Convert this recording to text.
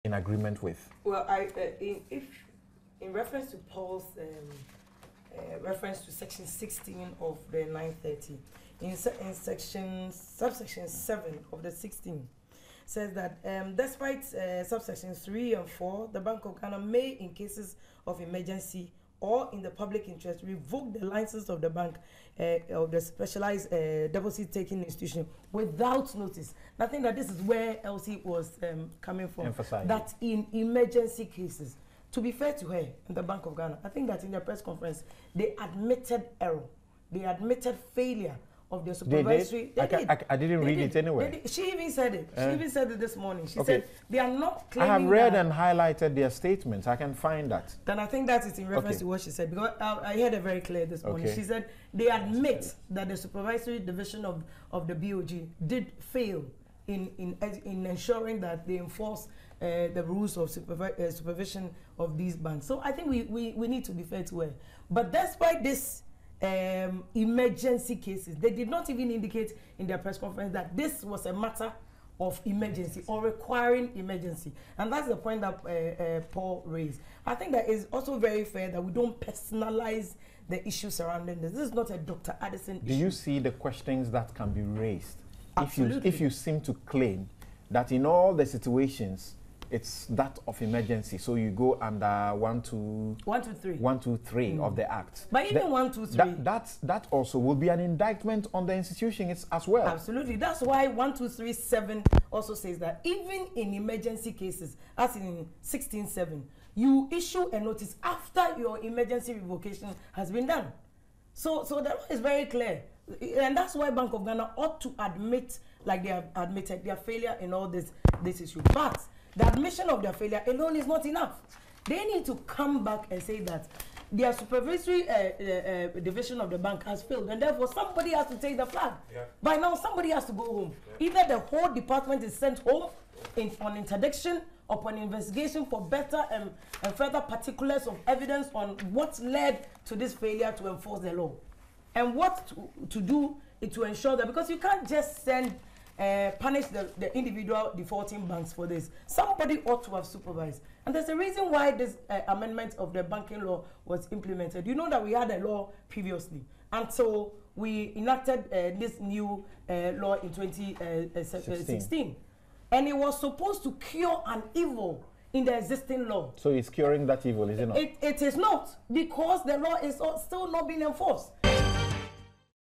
in agreement with? Well, in reference to Paul's reference to section 16 of the 930, in subsection 7 of the 16, says that despite subsections 3 and 4, the Bank of Ghana may, in cases of emergency or in the public interest, revoke the license of the bank of the specialized deposit-taking institution without notice. I think that this is where LC was coming from. Emphasizing. That in emergency cases, to be fair to her and the Bank of Ghana, I think that in their press conference, they admitted error. They admitted failure of the supervisory. I didn't read it anyway. She even said it. She even said it this morning. She said they are not claiming. I have read and highlighted their statements. I can find that. Then I think that is in reference to what she said, because I heard it very clear this morning. She said they admit that the supervisory division of the BOG did fail in ensuring that they enforce the rules of supervision of these banks. So I think we need to be fair to her. But despite this emergency cases, they did not even indicate in their press conference that this was a matter of emergency or requiring emergency. And that's the point that Paul raised. I think that is also very fair that we don't personalize the issue surrounding this. This is not a Dr. Addison issue. Do you see the questions that can be raised? Absolutely. If you seem to claim that in all the situations, it's that of emergency, so you go under 1, 2, 3 of the Act. But even 1, 2, 3, that also will be an indictment on the institution as well. Absolutely. That's why 1, 2, 3, 7 also says that even in emergency cases, as in 16.7, you issue a notice after your emergency revocation has been done. So the law is very clear, and that's why Bank of Ghana ought to admit, like they have admitted, their failure in all this issue. But the admission of their failure alone is not enough. They need to come back and say that their supervisory division of the bank has failed, and therefore somebody has to take the flag. Yeah. By now, somebody has to go home. Yeah. Either the whole department is sent home on interdiction, upon investigation for better and further particulars of evidence on what led to this failure to enforce the law, and what to do to ensure that, because you can't just punish the individual defaulting banks for this. Somebody ought to have supervised. And there's a reason why this amendment of the banking law was implemented. You know that we had a law previously. And so we enacted this new law in 2016. And it was supposed to cure an evil in the existing law. So it's curing that evil, is it not? It is not, because the law is still not being enforced.